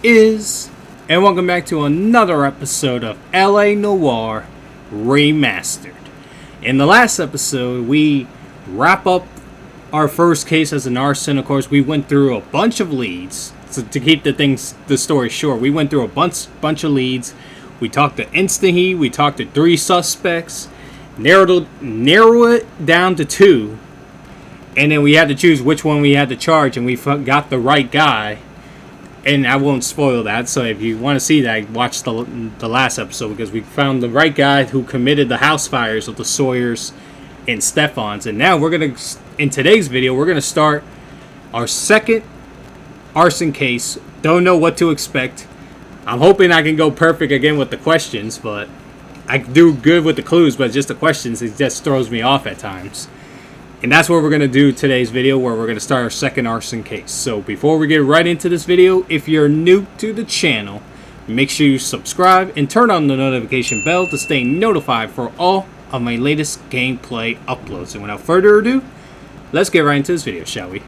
is? And welcome back to another episode of LA Noire Remastered. In the last episode, we wrap up our first case as an arson. Of course, we went through a bunch of leads. So to keep the story short, we went through a bunch of leads. We talked to Insta-Heat, we talked to 3 suspects, narrow it down to 2, and then we had to choose which one we had to charge, and we got the right guy. And I won't spoil that, so if you want to see that, watch the last episode, because we found the right guy who committed the house fires of the Sawyers and Stephans. And now in today's video, we're gonna start our second arson case. Don't know what to expect. I'm hoping I can go perfect again with the questions, but I do good with the clues, but just the questions, it just throws me off at times. And that's what we're going to do today's video, where we're going to start our second arson case. So before we get right into this video, if you're new to the channel, make sure you subscribe and turn on the notification bell to stay notified for all of my latest gameplay uploads. And without further ado, let's get right into this video, shall we?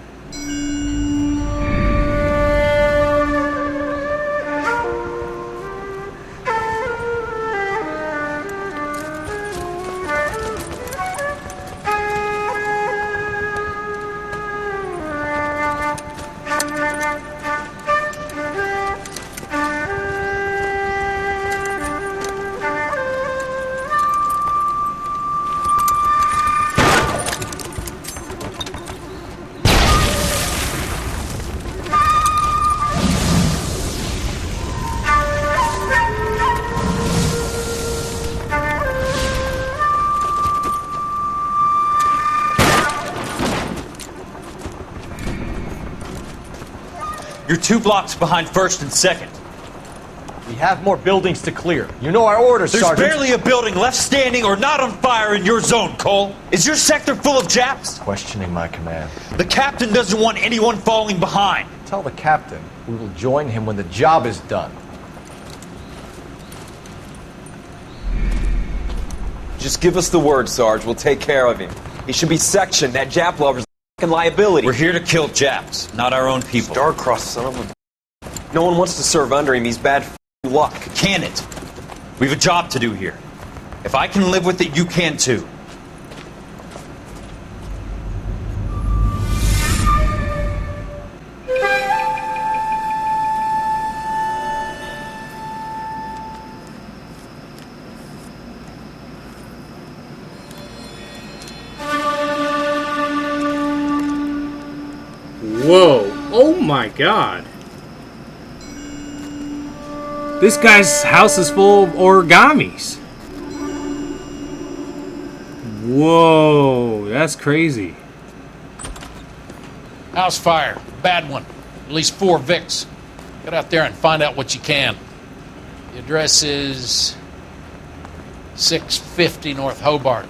You're 2 blocks behind 1st and 2nd. We have more buildings to clear. You know our orders, There's Sergeant. barely a building left standing or not on fire in your zone, Cole. Is your sector full of Japs? Questioning my command. The captain doesn't want anyone falling behind. Tell the captain we will join him when the job is done. Just give us the word, Sarge. We'll take care of him. He should be sectioned. That Jap lover's a liability. We're here to kill Japs, not our own people. Star-crossed son of a... No one wants to serve under him. He's bad luck. Can it? We have a job to do here. If I can live with it, you can too. Whoa, oh my god. This guy's house is full of origamis. Whoa, that's crazy. House fire. Bad one. At least 4 Vicks. Get out there and find out what you can. The address is 650 North Hobart.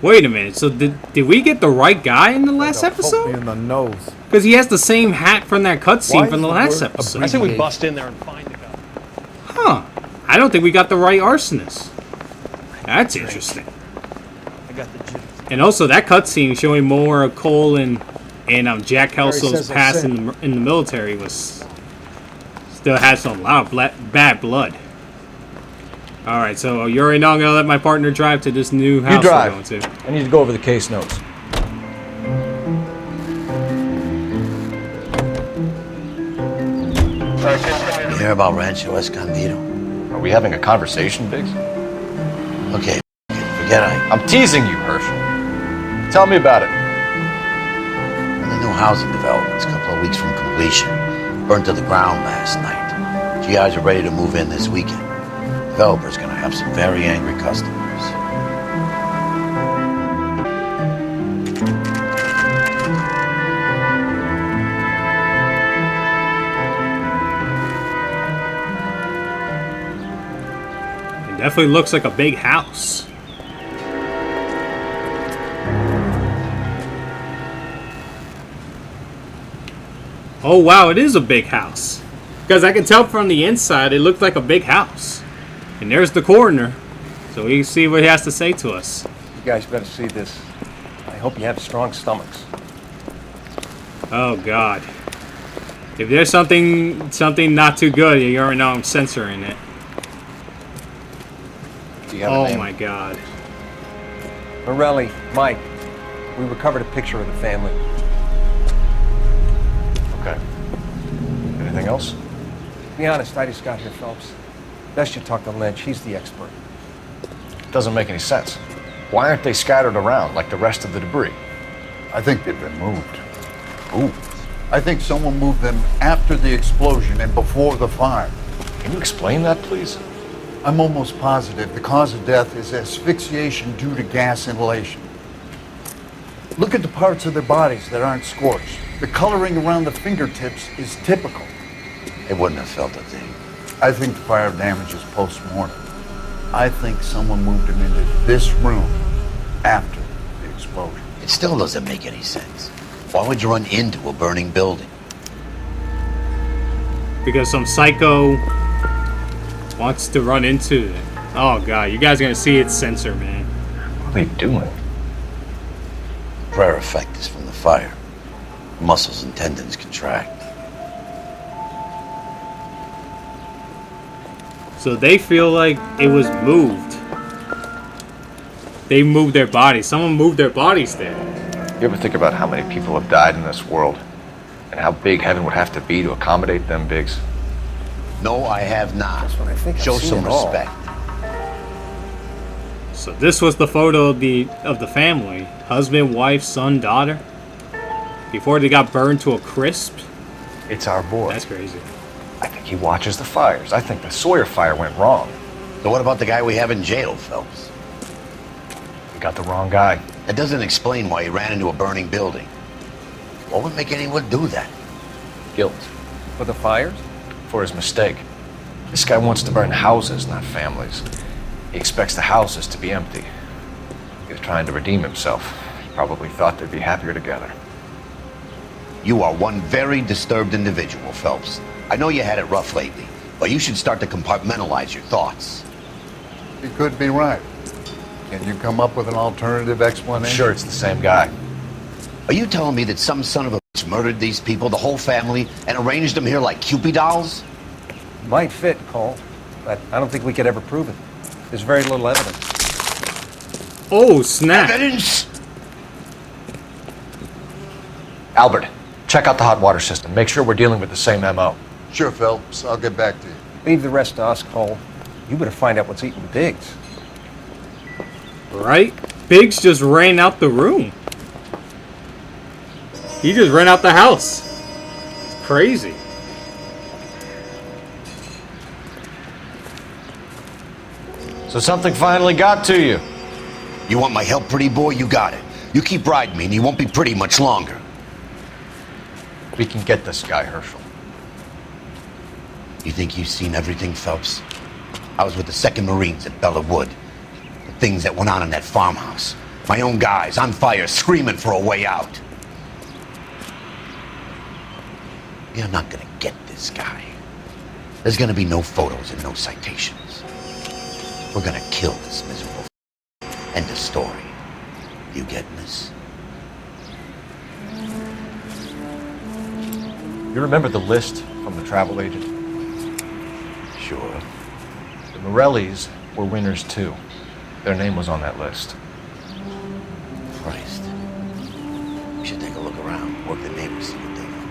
Wait a minute, so did we get the right guy in the last episode? Me in the nose. Because he has the same hat from that cutscene from the last episode. I think we bust in there and find the guy. Huh. I don't think we got the right arsonist. That's interesting. I got the jitters. And also that cutscene showing more of Cole and Jack Kelso's past in the military was still had some bad blood. All right, so you already know I'm gonna let my partner drive to this new house You drive. we're going to. I need to go over the case notes. You hear about Rancho Escondido? Are we having a conversation, Biggs? Okay, forget I. I'm teasing you, Herschel. Tell me about it. Well, the new housing development's a couple of weeks from completion. Burned to the ground last night. GIs are ready to move in this weekend. Developer's gonna have some very angry customers. It definitely looks like a big house. Oh wow, it is a big house. Because I can tell from the inside, it looked like a big house. And there's the coroner. So we can see what he has to say to us. You guys better see this. I hope you have strong stomachs. Oh God. If there's something not too good, you already know I'm censoring it. Do you have a Oh name? my God. Morelli, Mike. We recovered a picture of the family. Okay. Anything else? To be honest, I just got here, Phelps. Best you talk to Lynch. He's the expert. Doesn't make any sense. Why aren't they scattered around like the rest of the debris? I think they've been moved. Ooh. I think someone moved them after the explosion and before the fire. Can you explain that, please? I'm almost positive the cause of death is asphyxiation due to gas inhalation. Look at the parts of their bodies that aren't scorched. The coloring around the fingertips is typical. They wouldn't have felt a thing. I think the fire damage is post-mortem. I think someone moved them into this room after the explosion. It still doesn't make any sense. Why would you run into a burning building? Because some psycho wants to run into it. Oh God, you guys are gonna see it censor, man. What are they doing? Prayer effect is from the fire. Muscles and tendons contract. So they feel like it was moved. They moved their bodies. Someone moved their bodies there. You ever think about how many people have died in this world? And how big heaven would have to be to accommodate them bigs? No, I have not. That's what I think. I've Show seen some it all. respect. So this was the photo of the family. Husband, wife, son, daughter. Before they got burned to a crisp. It's our boy. That's crazy. I think he watches the fires. I think the Sawyer fire went wrong. So what about the guy we have in jail, Phelps? We got the wrong guy. That doesn't explain why he ran into a burning building. What would make anyone do that? Guilt. For the fires? For his mistake. This guy wants to burn houses, not families. He expects the houses to be empty. He was trying to redeem himself. He probably thought they'd be happier together. You are one very disturbed individual, Phelps. I know you had it rough lately, but you should start to compartmentalize your thoughts. You could be right. Can you come up with an alternative I'm explanation? sure it's the same guy. Are you telling me that some son of a bitch murdered these people, the whole family, and arranged them here like Cupid dolls? Might fit, Cole. But I don't think we could ever prove it. There's very little evidence. Oh snap! Evidence? Albert, check out the hot water system. Make sure we're dealing with the same MO. Sure, Phelps. I'll get back to you. Leave the rest to us, Cole. You better find out what's eating Biggs. Right? Biggs just ran out the room. He just ran out the house. It's crazy. So something finally got to you. You want my help, pretty boy? You got it. You keep riding me and you won't be pretty much longer. We can get this guy, Herschel. You think you've seen everything, Phelps? I was with the 2nd Marines at Bella Wood. The things that went on in that farmhouse. My own guys on fire, screaming for a way out. You're not gonna get this guy. There's gonna be no photos and no citations. We're gonna kill this miserable End of story. You getting this? You remember the list from the travel agent? Sure. The Morellis were winners too. Their name was on that list. Christ. We should take a look around, work the neighbors, see what they know.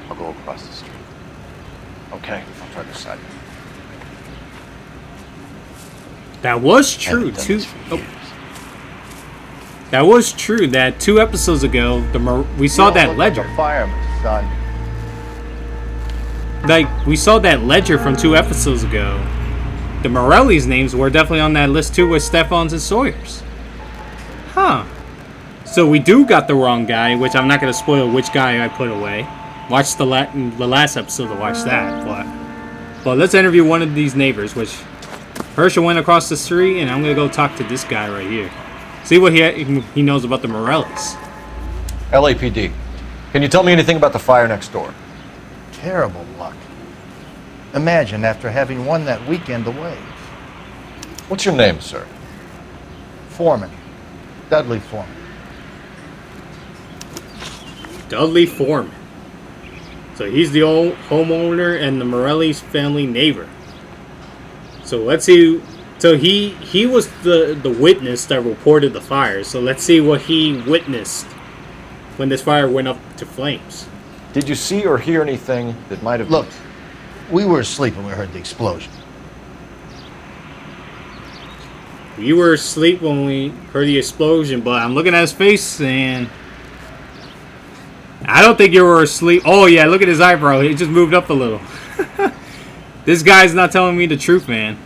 I'll go across the street. Okay, I'll try this side. That was true Haven't done too. this for years. That was true that 2 episodes ago, we saw that ledger. Fireman, son. Like, we saw that ledger from 2 episodes ago. The Morelli's names were definitely on that list too, with Stefan's and Sawyer's. Huh. So we do got the wrong guy, which I'm not going to spoil which guy I put away. Watch the last episode to watch that. But let's interview one of these neighbors, which Herschel went across the street, and I'm going to go talk to this guy right here. See what he knows about the Morellis. LAPD, can you tell me anything about the fire next door? Terrible luck. Imagine after having won that weekend away. What's your name, sir? Foreman. Dudley Foreman. Dudley Foreman. So he's the old homeowner and the Morelli's family neighbor. So let's see. So he was the witness that reported the fire. So let's see what he witnessed when this fire went up to flames. Did you see or hear anything that might have... Look, we were asleep when we heard the explosion. We were asleep when we heard the explosion, but I'm looking at his face and I don't think you were asleep. Oh yeah, look at his eyebrow. It just moved up a little. This guy's not telling me the truth, man.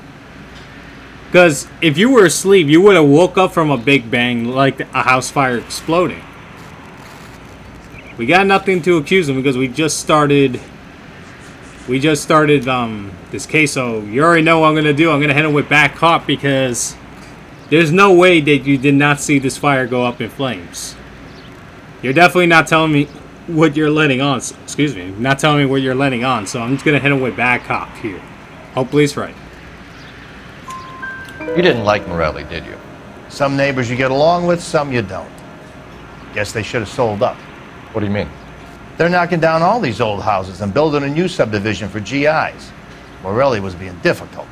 Because if you were asleep, you would have woke up from a big bang like a house fire exploding. We got nothing to accuse him because we just started this case. So you already know what I'm going to do. I'm going to hit him with bad cop because there's no way that you did not see this fire go up in flames. You're definitely not telling me what you're letting on. Excuse me. Not telling me what you're letting on. So I'm just going to hit him with bad cop here. Hopefully it's right. You didn't like Morelli, did you? Some neighbors you get along with, some you don't. Guess they should have sold up. What do you mean? They're knocking down all these old houses and building a new subdivision for GIs. Morelli was being difficult.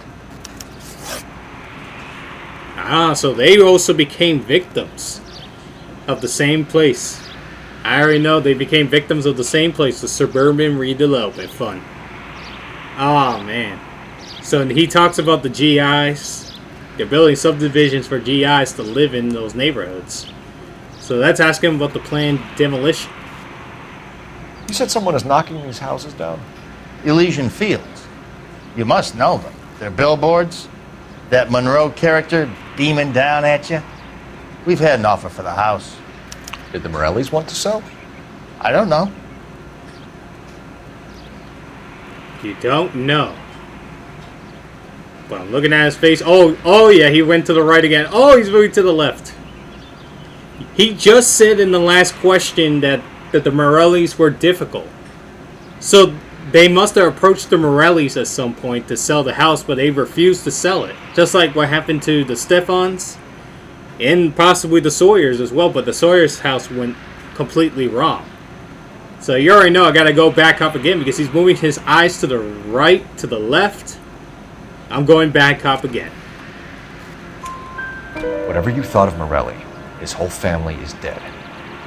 Ah, so they also became victims of the same place. I already know they became victims of the same place, the suburban redevelopment fund. Oh man. So he talks about the GIs. They're building subdivisions for GIs to live in those neighborhoods. So that's asking about the planned demolition. You said someone is knocking these houses down? Elysian Fields. You must know them. They're billboards. That Monroe character beaming down at you. We've had an offer for the house. Did the Morellis want to sell? I don't know. You don't know. But I'm looking at his face. Oh yeah, he went to the right again. Oh, he's moving to the left. He just said in the last question that the Morellis were difficult. So they must have approached the Morellis at some point to sell the house, but they refused to sell it. Just like what happened to the Stephans and possibly the Sawyers as well, but the Sawyers' house went completely wrong. So you already know I gotta go back up again because he's moving his eyes to the right, to the left. I'm going back cop again. Whatever you thought of Morelli, his whole family is dead.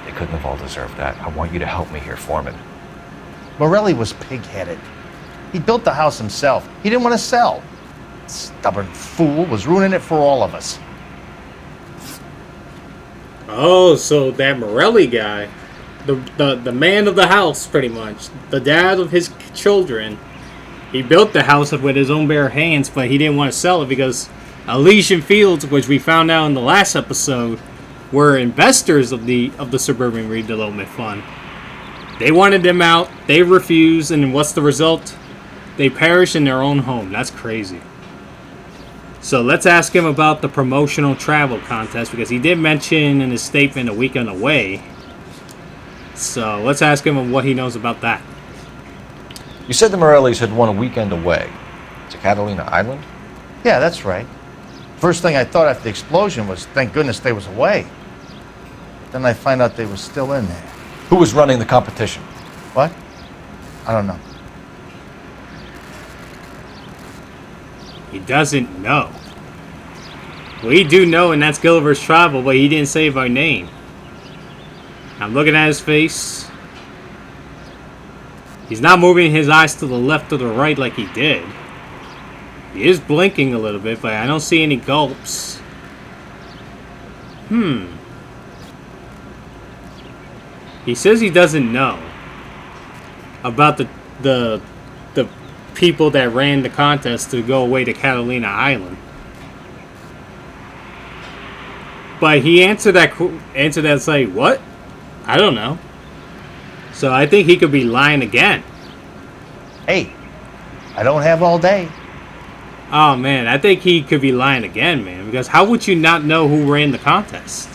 They couldn't have all deserved that. I want you to help me here, Foreman. Morelli was pig-headed. He built the house himself. He didn't want to sell. Stubborn fool was ruining it for all of us. Oh, so that Morelli guy, the man of the house, pretty much, the dad of his children, he built the house with his own bare hands, but he didn't want to sell it because Elysian Fields, which we found out in the last episode, were investors of the Suburban Redevelopment Fund. They wanted them out, they refused, and what's the result? They perished in their own home. That's crazy. So let's ask him about the promotional travel contest because he did mention in his statement a weekend away. So let's ask him what he knows about that. You said the Morellis had won a weekend away to Catalina Island? Yeah, that's right. First thing I thought after the explosion was, thank goodness they was away. Then I find out they was still in there. Who was running the competition? What? I don't know. He doesn't know. We do know, and that's Gulliver's Travel, but he didn't say by name. I'm looking at his face. He's not moving his eyes to the left or the right like he did. He is blinking a little bit, but I don't see any gulps. He says he doesn't know about the people that ran the contest to go away to Catalina Island. But he answered that say, what? I don't know. So I think he could be lying again. Hey, I don't have all day. Oh man, I think he could be lying again, man. Because how would you not know who ran the contest?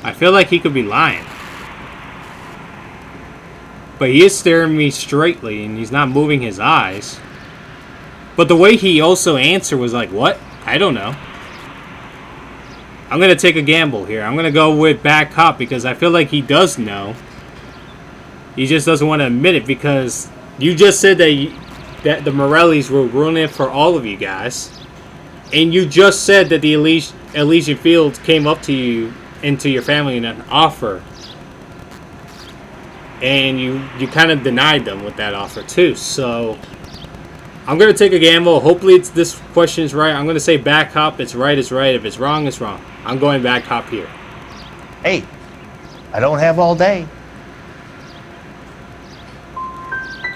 I feel like he could be lying. But he is staring me straightly and he's not moving his eyes. But the way he also answered was like, what? I don't know. I'm going to take a gamble here. I'm going to go with bad cop because I feel like he does know. He just doesn't want to admit it because you just said that the Morellis will ruin it for all of you guys. And you just said that the Elysian Fields came up to you into your family in an offer. And you kind of denied them with that offer too. So I'm going to take a gamble. Hopefully this question is right. I'm going to say back hop. It's right, it's right. If it's wrong, it's wrong. I'm going back hop here. Hey, I don't have all day.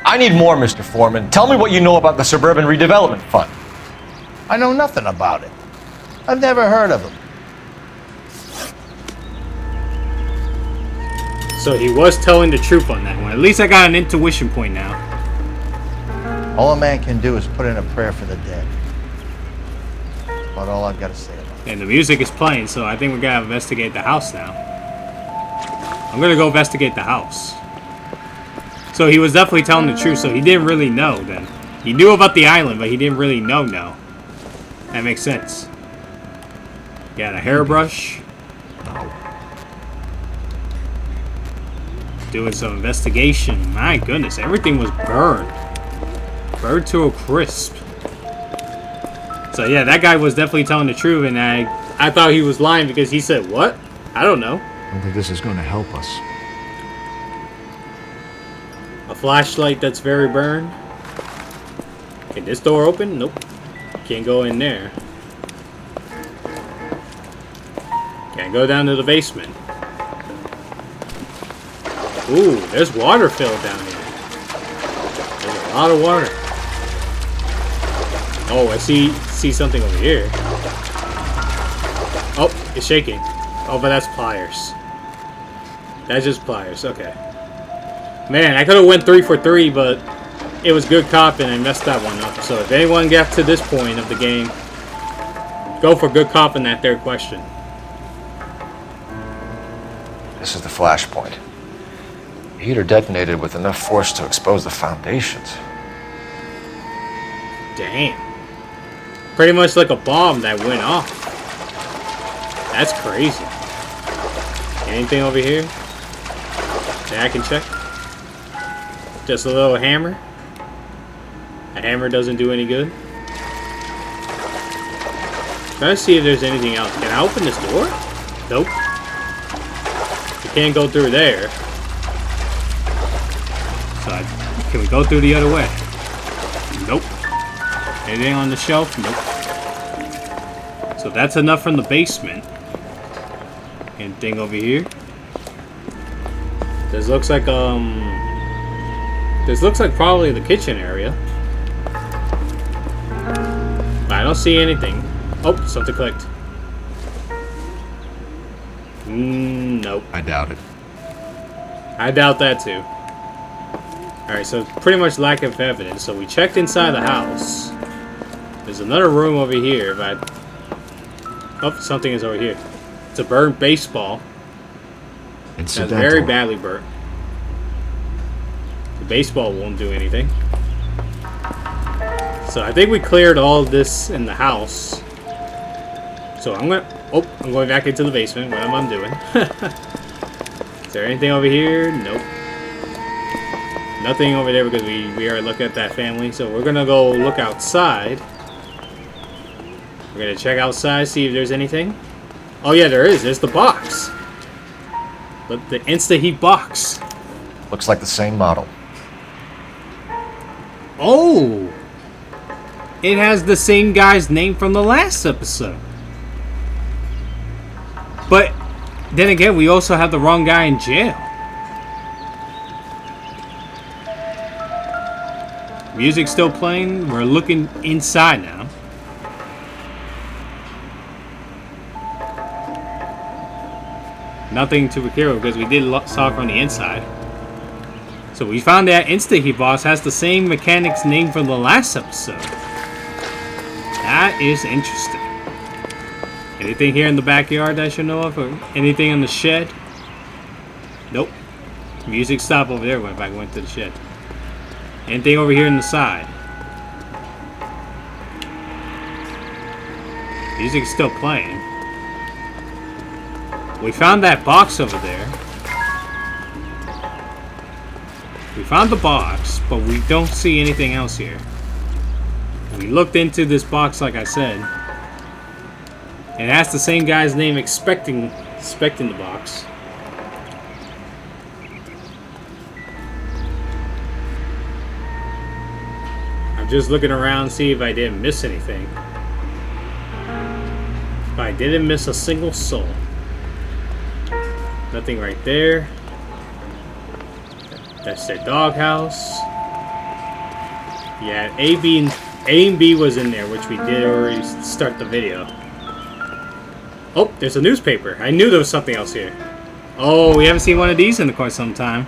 I need more, Mr. Foreman. Tell me what you know about the Suburban Redevelopment Fund. I know nothing about it. I've never heard of them. So he was telling the truth on that one. At least I got an intuition point now. All a man can do is put in a prayer for the dead. That's about all I've got to say about it. And the music is playing, so I think we're going to investigate the house now. I'm going to go investigate the house. So he was definitely telling the truth, so he didn't really know then. He knew about the island, but he didn't really know. That makes sense. Got a hairbrush. Doing some investigation. My goodness, everything was burned. Burned to a crisp. So yeah, that guy was definitely telling the truth, and I thought he was lying because he said, what? I don't know. I don't think this is going to help us. A flashlight that's very burned. Can this door open? Nope. Can't go in there. Can't go down to the basement. Ooh, there's water filled down here. There's a lot of water. Oh, I see something over here. Oh, it's shaking. Oh, but that's pliers. That's just pliers. Okay. Man, I could have went 3 for 3, but it was good cop and I messed that one up. So if anyone gets to this point of the game, go for good cop in that third question. This is the flashpoint. The heater detonated with enough force to expose the foundations. Damn. Pretty much like a bomb that went off. That's crazy. Anything over here that I can check? Just a little hammer. A hammer doesn't do any good. Trying to see if there's anything else. Can I open this door? Nope. You can't go through there. So can we go through the other way? Nope. Anything on the shelf? Nope. So that's enough from the basement. Anything over here? This looks like probably the kitchen area. But I don't see anything. Oh, something clicked. Nope. I doubt it. I doubt that too. Alright, so pretty much lack of evidence. So we checked inside the house. There's another room over here, but... Oh, something is over here. It's a burnt baseball. That's very badly burnt. The baseball won't do anything. So I think we cleared all this in the house. So I'm going back into the basement. What am I doing? Is there anything over here? Nope. Nothing over there because we are looking at that family. So we're gonna go look outside. We're gonna check outside, see if there's anything. Oh yeah, there is. There's the box. The Insta-Heat box. Looks like the same model. Oh! It has the same guy's name from the last episode. But then again, we also have the wrong guy in jail. Music's still playing. We're looking inside now. Nothing to recur because we did saw it from the inside. So we found that Insta-Heat boss has the same mechanic's name from the last episode. That is interesting. Anything here in the backyard that I should know of? Or anything in the shed? Nope. Music stopped over there when I went to the shed. Anything over here in the side? Music's still playing. We found that box over there. We found the box, but we don't see anything else here. We looked into this box, like I said, and asked the same guy's name, expecting the box. I'm just looking around, see if I didn't miss anything. But I didn't miss a single soul. Nothing right there. That's their doghouse. Yeah, A and B was in there, which we did already start the video. Oh, there's a newspaper. I knew there was something else here. Oh, we haven't seen one of these in quite some time.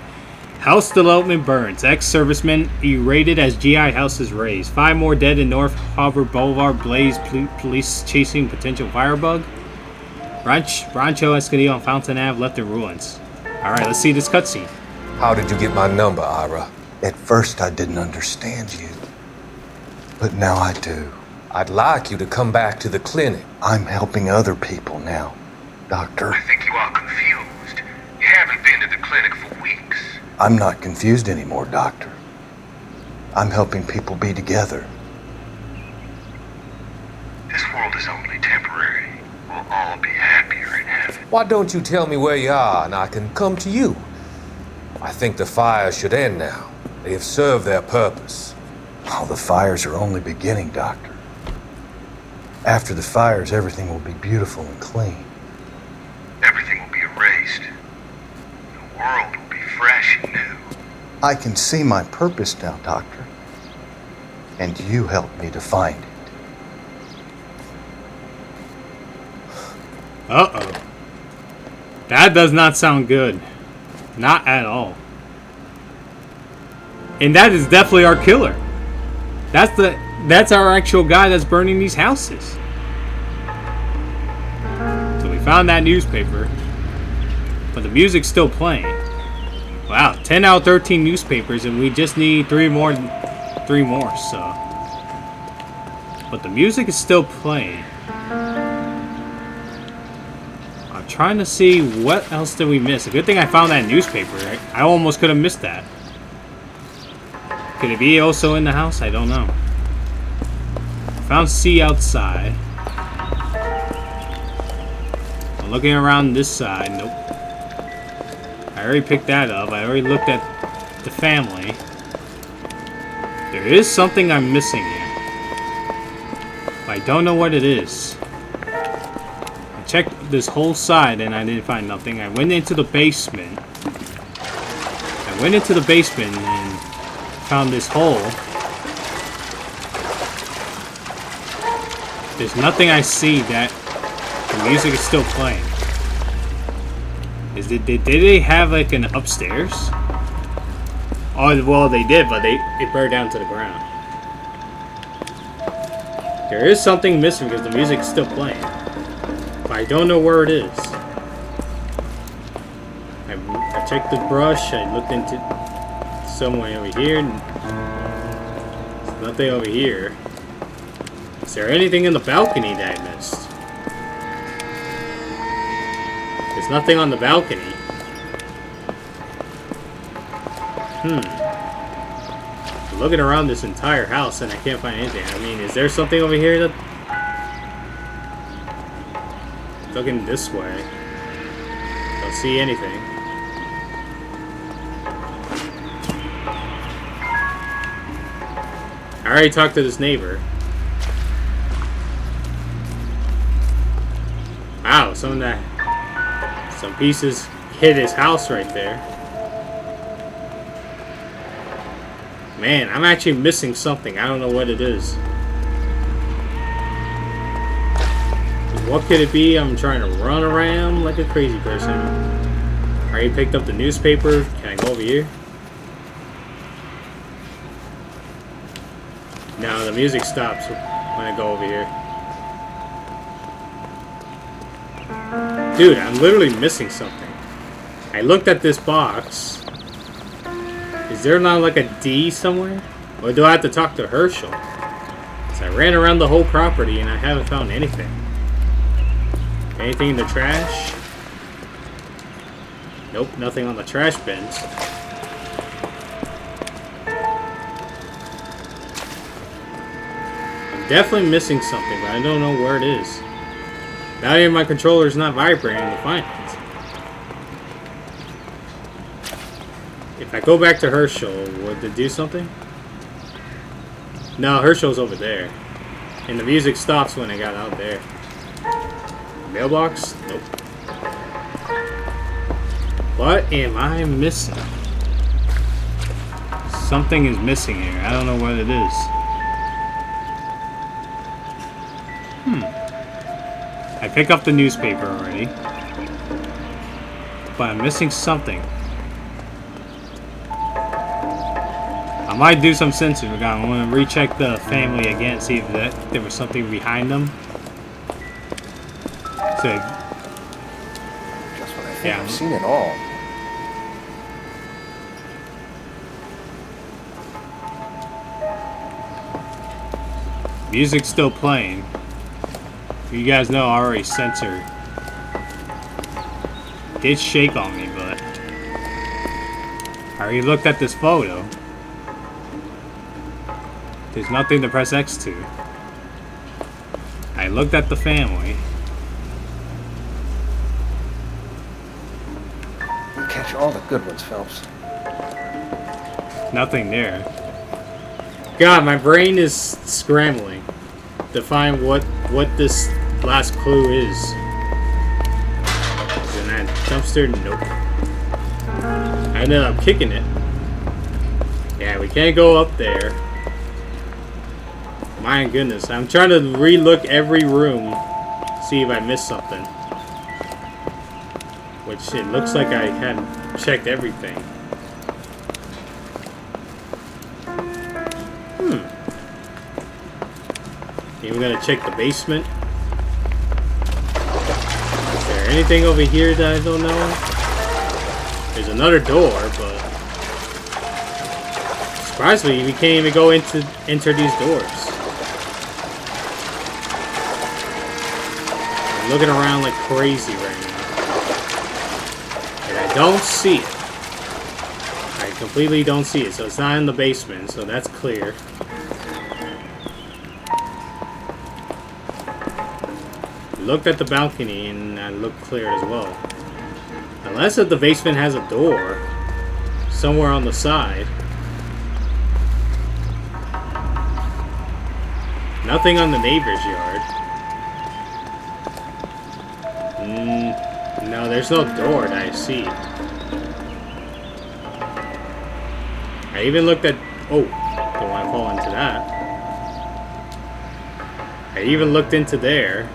House development burns. Ex-servicemen rated as GI houses razed. 5 more dead in North Harbor Boulevard. Blaze police chasing potential firebug. Rancho Escondido on Fountain Ave left in ruins. Alright, let's see this cutscene. How did you get my number, Ira? At first I didn't understand you, but now I do. I'd like you to come back to the clinic. I'm helping other people now, Doctor. I think you are confused. You haven't been to the clinic for weeks. I'm not confused anymore, Doctor. I'm helping people be together. This world is only temporary. We'll all be happier in heaven. Why don't you tell me where you are and I can come to you? I think the fires should end now. They have served their purpose. Oh, the fires are only beginning, Doctor. After the fires, everything will be beautiful and clean. Everything will be erased. The world will be fresh and new. I can see my purpose now, Doctor. And you helped me to find it. Uh-oh. That does not sound good. Not at all. And that is definitely our killer. That's our actual guy that's burning these houses. So we found that newspaper. But the music's still playing. Wow, 10 out of 13 newspapers, and we just need 3 more, so. But the music is still playing. I'm trying to see what else did we miss. A good thing I found that newspaper. I almost could have missed that. Could it be also in the house? I don't know. Found C outside. I'm looking around this side. Nope. I already picked that up. I already looked at the family. There is something I'm missing here. But I don't know what it is. I checked this whole side and I didn't find nothing. I went into the basement. And found this hole. There's nothing I see. That the music is still playing. Did they have like an upstairs? Oh, well they did, but it burned down to the ground. There is something missing because the music is still playing. But I don't know where it is. I checked the brush. I looked into somewhere over here. There's nothing over here. Is there anything in the balcony that I missed? There's nothing on the balcony. I'm looking around this entire house and I can't find anything. I mean, is there something over here that... Looking this way. Don't see anything. I already talked to this neighbor. Wow, some pieces hit his house right there. Man, I'm actually missing something. I don't know what it is. What could it be? I'm trying to run around like a crazy person. I already picked up the newspaper. Can I go over here? No, the music stops when I go over here. Dude, I'm literally missing something. I looked at this box. Is there not like a D somewhere? Or do I have to talk to Herschel? So I ran around the whole property and I haven't found anything. Anything in the trash? Nope, nothing on the trash bins. definitely missing something, but I don't know where it is. Now even my controller's not vibrating to find it. If I go back to Herschel, would it do something? No, Herschel's over there. And the music stops when I got out there. Mailbox? Nope. What am I missing? Something is missing here. I don't know what it is. I pick up the newspaper already. But I'm missing something. I might do some censoring. I want to recheck the family again, see if there was something behind them. So, Just what I think I've seen it all. music's still playing. You guys know I already censored. It did shake on me, but I already looked at this photo. There's nothing to press X to. I looked at the family. You catch all the good ones, Phelps. Nothing there. God, my brain is scrambling to find what this last clue is. Is it in that dumpster? Nope. I ended up kicking it. Yeah, we can't go up there. My goodness, I'm trying to re-look every room, see if I missed something. Which it looks like I had checked everything. Even gonna check the basement. Is there anything over here that I don't know? There's another door, but surprisingly, we can't even go enter these doors. I'm looking around like crazy right now, and I don't see it. I completely don't see it. So it's not in the basement, so that's clear. Looked at the balcony and I looked clear as well. Unless if the basement has a door somewhere on the side. Nothing on the neighbor's yard. No, there's no door that I see. I even looked at... Oh, don't want to fall into that. I even looked into there.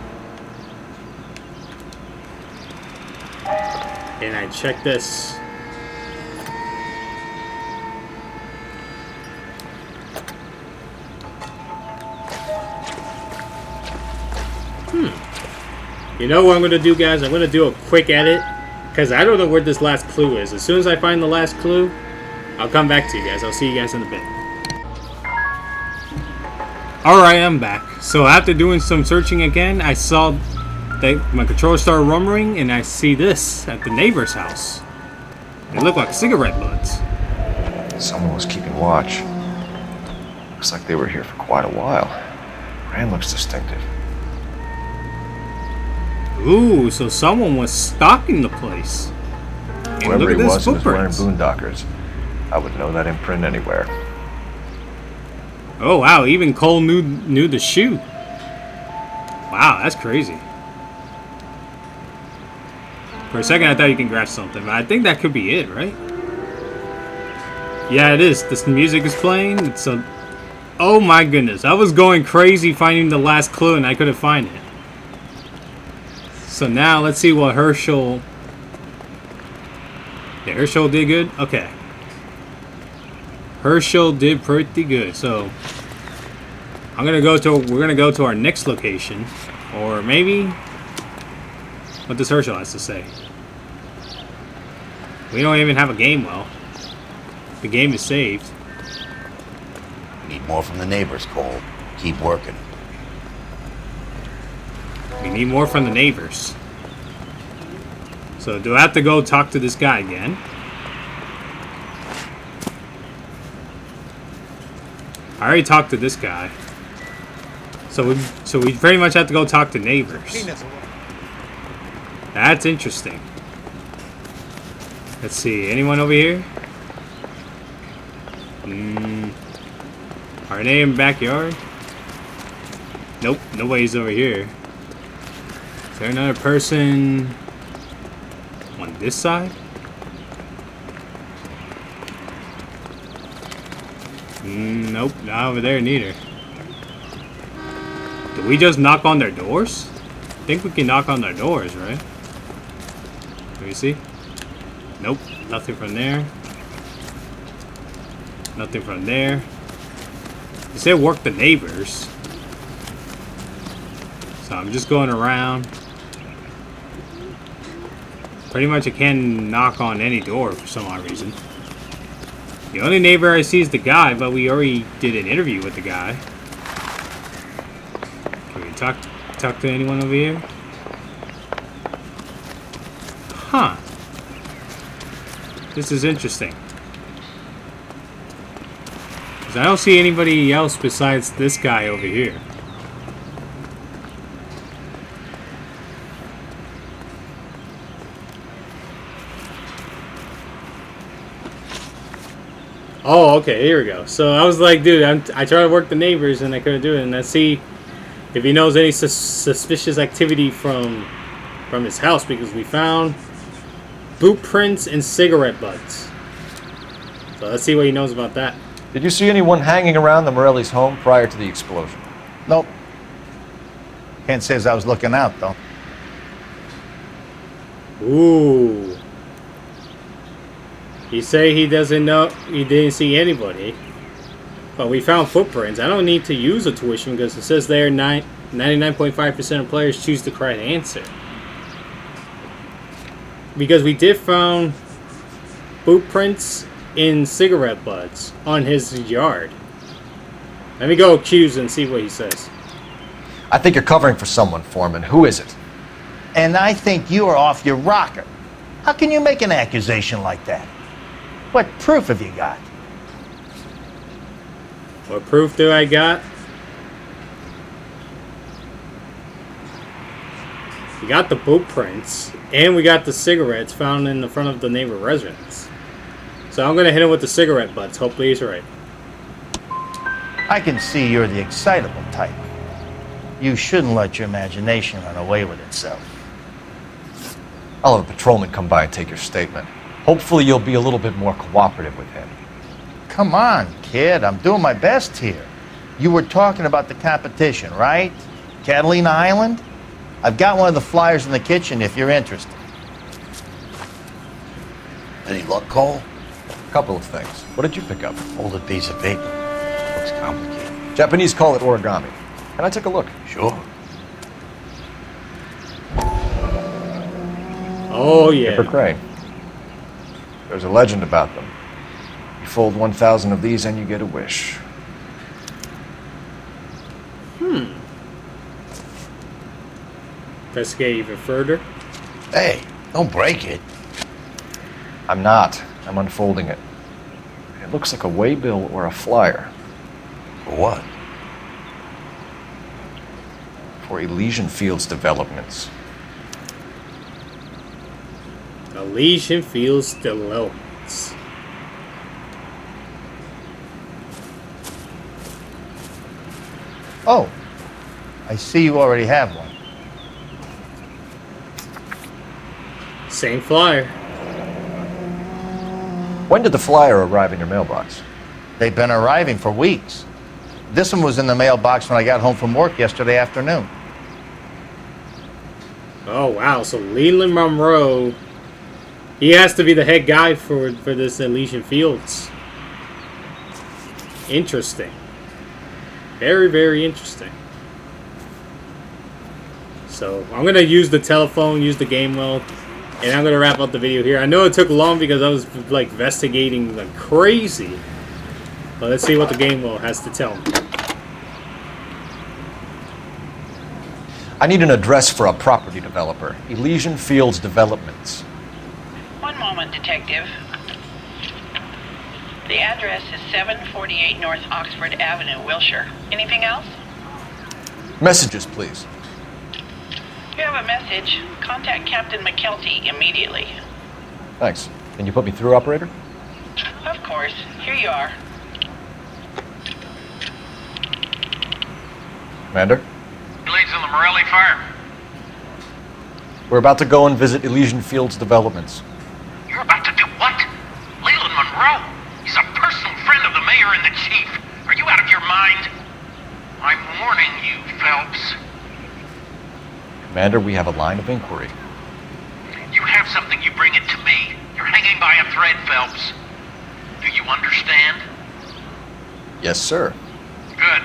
And I check this. You know what I'm going to do, guys? I'm going to do a quick edit. Because I don't know where this last clue is. As soon as I find the last clue, I'll come back to you guys. I'll see you guys in a bit. Alright, I'm back. So after doing some searching again, I saw... my controller started rumbling, and I see this at the neighbor's house. They look like cigarette butts. Someone was keeping watch. Looks like they were here for quite a while. Brand looks distinctive. Ooh, so someone was stalking the place. And Whoever look at he this was, he was wearing footprints. boondockers. I would know that imprint anywhere. Oh wow, even Cole knew the shoe. Wow, that's crazy. For a second I thought you can grab something, but I think that could be it, right? Yeah, it is. This music is playing. It's a... Oh my goodness. I was going crazy finding the last clue and I couldn't find it. So now let's see what Herschel... Yeah, Herschel did good? Okay. Herschel did pretty good. So we're gonna go to our next location. Or maybe... What does Herschel has to say? We don't even have a game well. The game is saved. We need more from the neighbors, Cole. Keep working. We need more from the neighbors. So do I have to go talk to this guy again? I already talked to this guy. So we pretty much have to go talk to neighbors. That's interesting. Let's see. Anyone over here? Are they in the backyard? Nope. Nobody's over here. Is there another person on this side? Nope. Not over there neither. Did we just knock on their doors? I think we can knock on their doors, right? Let me see. Nope. Nothing from there. Nothing from there. It said work the neighbors. So I'm just going around. Pretty much I can't knock on any door for some odd reason. The only neighbor I see is the guy, but we already did an interview with the guy. Can we talk to anyone over here? Huh. This is interesting. 'Cause I don't see anybody else besides this guy over here. Oh, okay, here we go. So I was like, dude, I tried to work the neighbors and I couldn't do it. And let's see if he knows any suspicious activity from his house, because we found boot prints and cigarette butts. So let's see what he knows about that. Did you see anyone hanging around the Morelli's home prior to the explosion? Nope. Kent says I was looking out, though. Ooh. He say he doesn't know, he didn't see anybody. But we found footprints. I don't need to use a tuition because it says there 99.5% of players choose the correct answer. Because we did found boot prints in cigarette butts on his yard. Let me go accuse and see what he says. I think you're covering for someone, Foreman. Who is it? And I think you are off your rocker. How can you make an accusation like that? What proof have you got? What proof do I got? We got the boot prints, and we got the cigarettes found in the front of the neighbor residence. So I'm going to hit him with the cigarette butts. Hopefully he's right. I can see you're the excitable type. You shouldn't let your imagination run away with itself. I'll have a patrolman come by and take your statement. Hopefully you'll be a little bit more cooperative with him. Come on, kid. I'm doing my best here. You were talking about the competition, right? Catalina Island? I've got one of the flyers in the kitchen if you're interested. Any luck, Cole? A couple of things. What did you pick up? Folded piece of paper. Looks complicated. Japanese call it origami. Can I take a look? Sure. Oh, yeah. Paper crane. There's a legend about them. You fold 1,000 of these and you get a wish. Investigate even further. Hey, don't break it. I'm not. I'm unfolding it. It looks like a waybill or a flyer. For what? For Elysian Fields developments. Elysian Fields developments. Oh, I see you already have one. Same flyer. When did the flyer arrive in your mailbox? They've been arriving for weeks. This one was in the mailbox when I got home from work yesterday afternoon. Oh, wow. So Leland Monroe, he has to be the head guy for this Elysian Fields. Interesting. Very, very interesting. So I'm going to use the telephone, use the game well, and I'm going to wrap up the video here. I know it took long because I was like investigating like crazy. But let's see what the game well has to tell me. I need an address for a property developer. Elysian Fields Developments. One moment, Detective. The address is 748 North Oxford Avenue, Wilshire. Anything else? Messages, please. You have a message. Contact Captain McKelty immediately. Thanks. Can you put me through, operator? Of course. Here you are. Commander? Leads on the Morelli fire. We're about to go and visit Elysian Fields developments. You're about to do what? Leland Monroe? He's a personal friend of the mayor and the chief. Are you out of your mind? I'm warning you, Phelps. Commander, we have a line of inquiry. You have something, you bring it to me. You're hanging by a thread, Phelps. Do you understand? Yes, sir. Good.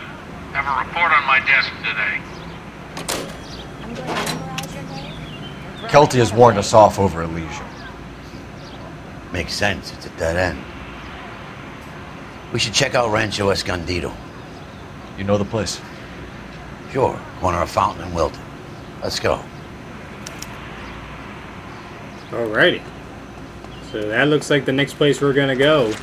Have a report on my desk today. Kelty has warned us off over Elysium. Makes sense. It's a dead end. We should check out Rancho Escondido. You know the place? Sure. Corner of Fountain and Wilton. Let's go. Alrighty. So that looks like the next place we're gonna go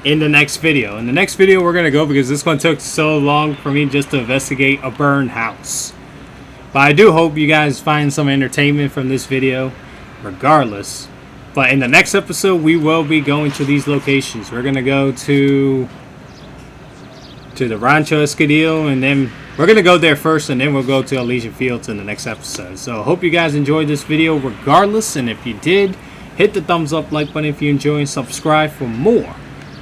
in the next video. In the next video we're gonna go, because this one took so long for me just to investigate a burned house. But I do hope you guys find some entertainment from this video, regardless. But in the next episode, we will be going to these locations. We're gonna go to the Rancho Escondido, and then we're gonna go there first, and then we'll go to Elysian Fields in the next episode. So I hope you guys enjoyed this video regardless, and if you did, hit the thumbs up, like button if you enjoy, and subscribe for more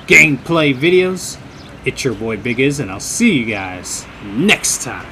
gameplay videos. It's your boy Big Iz, and I'll see you guys next time.